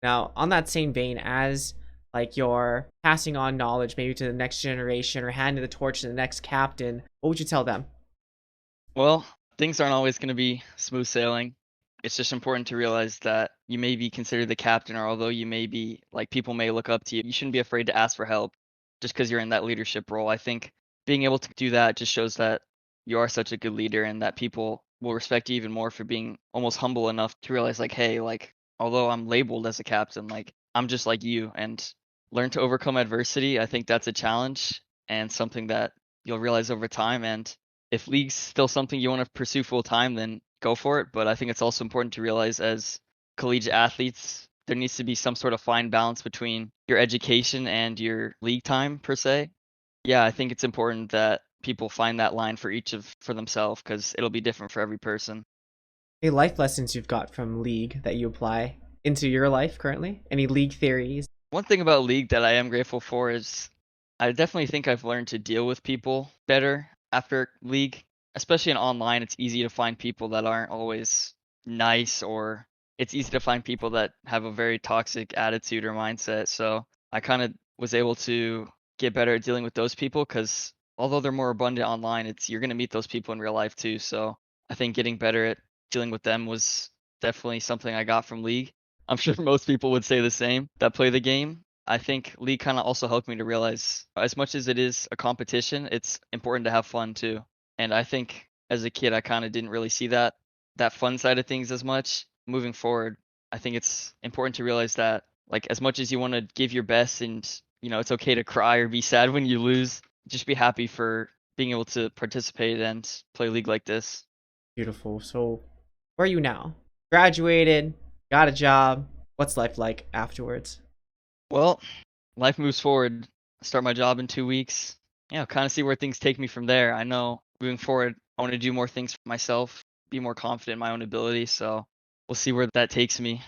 Now, on that same vein, as like you're passing on knowledge maybe to the next generation or handing the torch to the next captain, what would you tell them? Well, things aren't always going to be smooth sailing. It's just important to realize that you may be considered the captain, or although you may be like people may look up to you, you shouldn't be afraid to ask for help just because you're in that leadership role. I think being able to do that just shows that you are such a good leader and that people will respect you even more for being almost humble enough to realize like, hey, like although I'm labeled as a captain, like I'm just like you, and learn to overcome adversity. I think that's a challenge and something that you'll realize over time. And if league's still something you want to pursue full time, then go for it. But I think it's also important to realize as collegiate athletes, there needs to be some sort of fine balance between your education and your league time per se. Yeah, I think it's important that people find that line for themselves because it'll be different for every person. Any life lessons you've got from League that you apply into your life currently? Any League theories? One thing about League that I am grateful for is I definitely think I've learned to deal with people better after League. Especially in online, it's easy to find people that aren't always nice, or it's easy to find people that have a very toxic attitude or mindset. So I kind of was able to get better at dealing with those people because although they're more abundant online, it's you're going to meet those people in real life too. So I think getting better at dealing with them was definitely something I got from League. I'm sure most people would say the same that play the game. I think League kind of also helped me to realize as much as it is a competition, it's important to have fun too. And I think as a kid, I kind of didn't really see that fun side of things as much. Moving forward, I think it's important to realize that like as much as you want to give your best and it's okay to cry or be sad when you lose, just be happy for being able to participate and play League like this. Beautiful. So, where are you now? Graduated, got a job. What's life like afterwards? Well, life moves forward. I start my job in 2 weeks. Yeah, kind of see where things take me from there. I know moving forward, I want to do more things for myself, be more confident in my own ability. So we'll see where that takes me.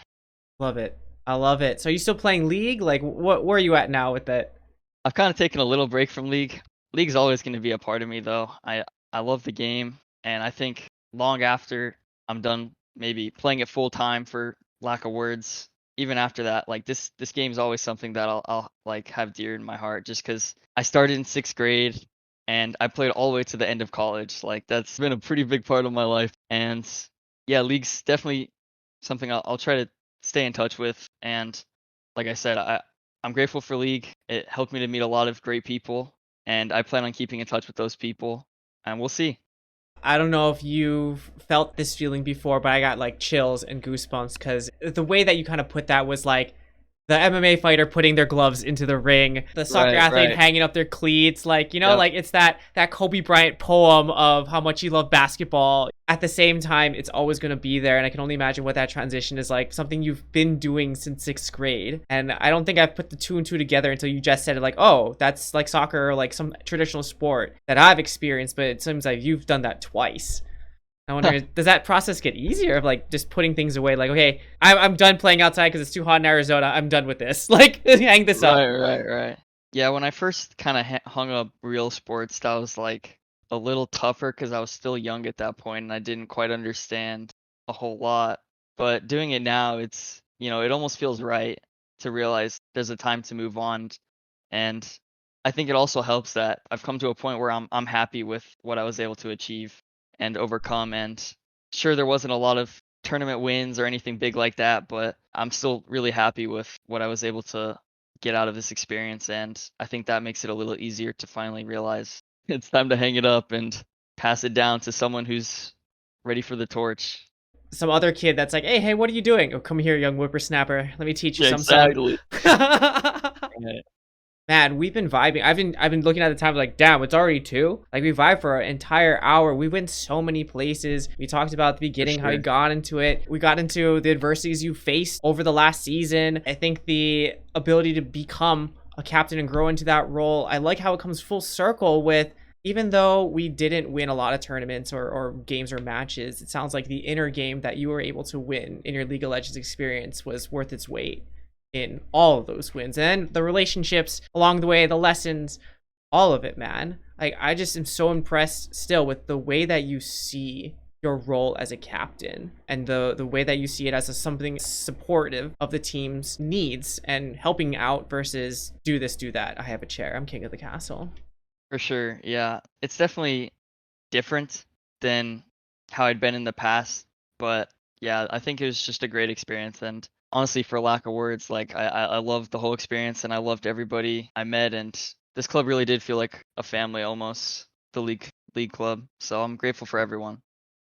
Love it. I love it. So, are you still playing League? Like, where are you at now with that? I've kind of taken a little break from League. League's always going to be a part of me, though. I love the game, and I think long after I'm done, maybe playing it full time for lack of words, even after that, like this game's always something that I'll like have dear in my heart, just because I started in 6th grade and I played all the way to the end of college. Like that's been a pretty big part of my life, and yeah, League's definitely something I'll try to stay in touch with. And like I said, I'm grateful for League. It helped me to meet a lot of great people, and I plan on keeping in touch with those people, and we'll see. I don't know if you've felt this feeling before, but I got like chills and goosebumps because the way that you kind of put that was like the MMA fighter putting their gloves into the ring, the soccer athlete hanging up their cleats, like, Yep. like it's that Kobe Bryant poem of how much you love basketball. At the same time, it's always going to be there, and I can only imagine what that transition is like, something you've been doing since 6th grade. And I don't think I've put the two and two together until you just said it, like, oh, that's like soccer or like some traditional sport that I've experienced, but it seems like you've done that twice. I wonder, does that process get easier of like just putting things away? Like, okay, I'm done playing outside because it's too hot in Arizona. I'm done with this. Like, hang this up. Right. Yeah, when I first kind of hung up real sports, that was like a little tougher because I was still young at that point and I didn't quite understand a whole lot. But doing it now, it almost feels right to realize there's a time to move on. And I think it also helps that I've come to a point where I'm happy with what I was able to achieve and overcome. And sure, there wasn't a lot of tournament wins or anything big like that, but I'm still really happy with what I was able to get out of this experience. And I think that makes it a little easier to finally realize it's time to hang it up and pass it down to someone who's ready for the torch. Some other kid that's like, hey, what are you doing? Oh, come here, young whippersnapper. Let me teach you Yeah, some. exactly. Right. Man, we've been vibing. I've been looking at the time like, damn, it's already 2. Like we vibed for an entire hour. We went so many places. We talked about at the beginning how you got into it. We got into the adversities you faced over the last season. I think the ability to become a captain and grow into that role. I like how it comes full circle with, even though we didn't win a lot of tournaments or games or matches, it sounds like the inner game that you were able to win in your League of Legends experience was worth its weight in all of those wins, and the relationships along the way, the lessons, all of it, man. Like, I just am so impressed still with the way that you see your role as a captain and the way that you see it as something supportive of the team's needs and helping out versus do this, do that. I have a chair. I'm king of the castle. For sure, yeah. It's definitely different than how I'd been in the past, but yeah, I think it was just a great experience. And honestly, for lack of words, like I loved the whole experience and I loved everybody I met. And this club really did feel like a family almost, the league club. So I'm grateful for everyone.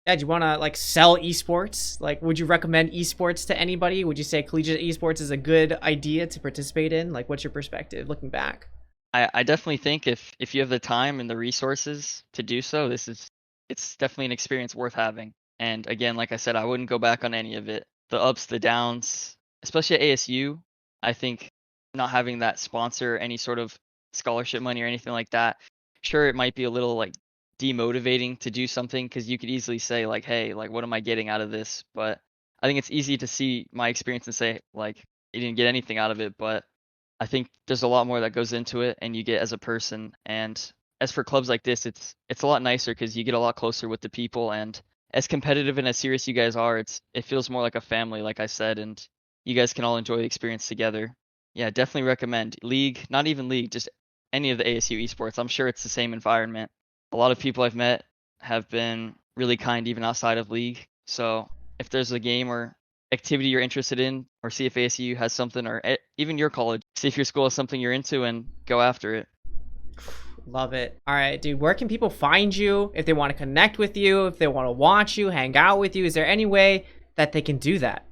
Yeah, do you want to like sell esports? Like, would you recommend esports to anybody? Would you say collegiate esports is a good idea to participate in? Like, what's your perspective looking back? I definitely think if you have the time and the resources to do so, it's definitely an experience worth having. And again, like I said, I wouldn't go back on any of it. The ups, the downs, especially at ASU, I think not having that sponsor, any sort of scholarship money or anything like that, sure, it might be a little like demotivating to do something because you could easily say like, hey, like what am I getting out of this? But I think it's easy to see my experience and say like you didn't get anything out of it, but I think there's a lot more that goes into it and you get as a person. And as for clubs like this, it's a lot nicer because you get a lot closer with the people, and as competitive and as serious you guys are, it feels more like a family, like I said, and you guys can all enjoy the experience together. Yeah, definitely recommend League, not even League, just any of the ASU esports. I'm sure it's the same environment. A lot of people I've met have been really kind even outside of League. So if there's a game or activity you're interested in, or see if ASU has something, or even your college, see if your school has something you're into and go after it. Love it. All right, dude, where can people find you if they want to connect with you, if they want to watch you, hang out with you? Is there any way that they can do that?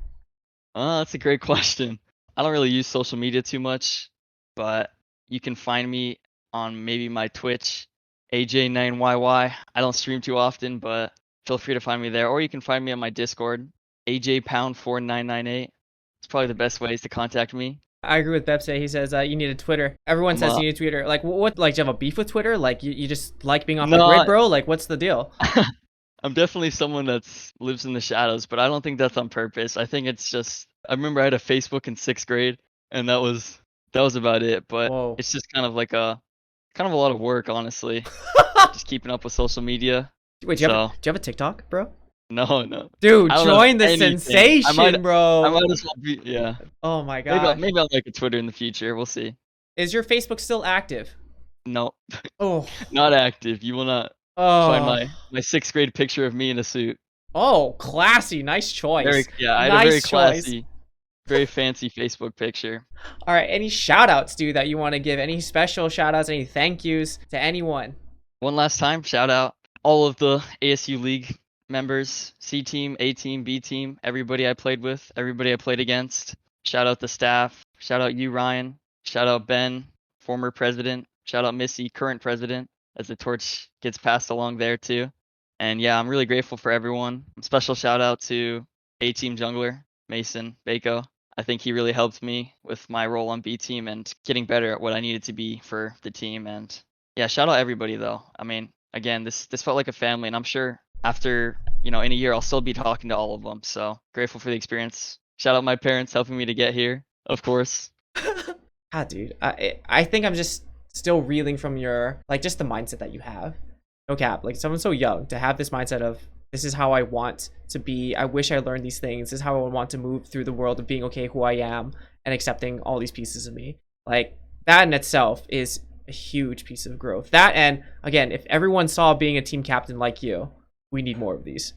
That's a great question. I don't really use social media too much, but you can find me on maybe my Twitch, AJ9YY. I don't stream too often, but feel free to find me there. Or you can find me on my Discord, AJ Pound4998. It's probably the best ways to contact me. I agree with Bepse. He says you need a Twitter. Everyone says you need a Twitter. Like, what? Like, do you have a beef with Twitter? Like, you just like being off the grid, bro? Like, what's the deal? I'm definitely someone that lives in the shadows, but I don't think that's on purpose. I think it's just I remember I had a Facebook in 6th grade, and that was about it. But Whoa. it's just kind of like a lot of work, honestly. Just keeping up with social media. Wait, do you have a TikTok, bro? No. Dude, join the sensation, bro. I might as well be, yeah. Oh my god. Maybe I'll make a Twitter in the future. We'll see. Is your Facebook still active? No. Oh. Not active. You will not find my 6th grade picture of me in a suit. Oh, classy. Nice choice. I had a very classy, very fancy Facebook picture. All right. Any shout outs, dude, that you want to give? Any special shout outs, any thank yous to anyone? One last time, shout out all of the ASU League members, C team, A team, B team, everybody I played with, everybody I played against. Shout out the staff. Shout out you, Ryan. Shout out Ben, former president. Shout out Missy, current president, as the torch gets passed along there too. And yeah, I'm really grateful for everyone. Special shout out to A team jungler, Mason Bako. I think he really helped me with my role on B team and getting better at what I needed to be for the team. And yeah, shout out everybody though. I mean, again, this felt like a family, and I'm sure after, in a year, I'll still be talking to all of them. So grateful for the experience. Shout out my parents helping me to get here, of course. Dude, I think I'm just still reeling from your, like, just the mindset that you have. No cap. Like someone so young to have this mindset of this is how I want to be. I wish I learned these things. This is how I would want to move through the world of being okay who I am and accepting all these pieces of me. Like that in itself is a huge piece of growth. That, and again, if everyone saw being a team captain like you, we need more of these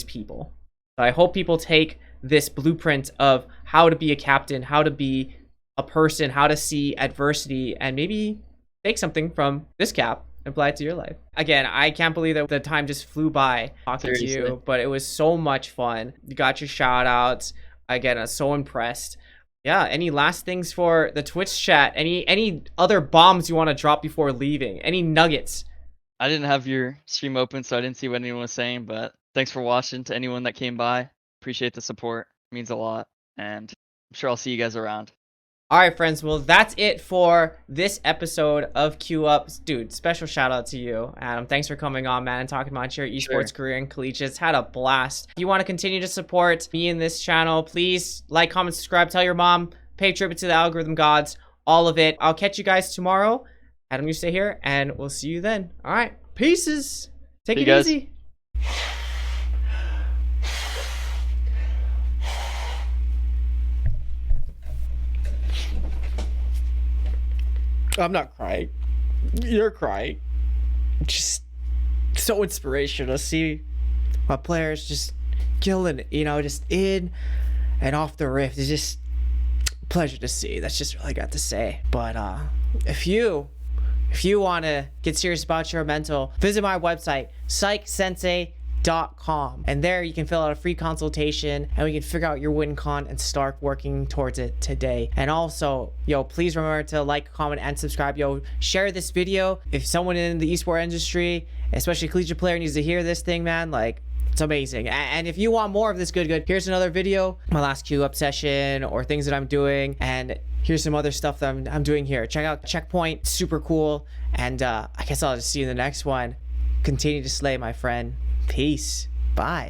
people. So I hope people take this blueprint of how to be a captain, how to be a person, how to see adversity, and maybe take something from this cap and apply it to your life. Again, I can't believe that the time just flew by talking to you, but it was so much fun. You got your shout outs. Again, I'm so impressed. Yeah, any last things for the Twitch chat? Any other bombs you want to drop before leaving? Any nuggets? I didn't have your stream open, so I didn't see what anyone was saying, but thanks for watching to anyone that came by. Appreciate the support. It means a lot, and I'm sure I'll see you guys around. All right, friends. Well, that's it for this episode of QueueUp. Dude, special shout out to you, Adam. Thanks for coming on, man, and talking about your esports career in Collegiate. It's had a blast. If you want to continue to support me in this channel, please like, comment, subscribe, tell your mom, pay tribute to the algorithm gods, all of it. I'll catch you guys tomorrow. Adam, you stay here, and we'll see you then. All right, pieces. Take it easy. I'm not crying. You're crying. Just so inspirational to see my players just killing it, you know, just in and off the rift. It's just a pleasure to see. That's just all I got to say. But if you want to get serious about your mental, visit my website, psychsensei.com, and there you can fill out a free consultation and we can figure out your win con and start working towards it today. And also, yo, please remember to like, comment, and subscribe. Yo, share this video if someone in the esports industry, especially a collegiate player, needs to hear this thing, man. Like, it's amazing. And if you want more of this good, here's another video, my last QueueUp session or things that I'm doing, and here's some other stuff that I'm doing here. Check out Checkpoint, super cool. And I guess I'll just see you in the next one. Continue to slay, my friend. Peace. Bye.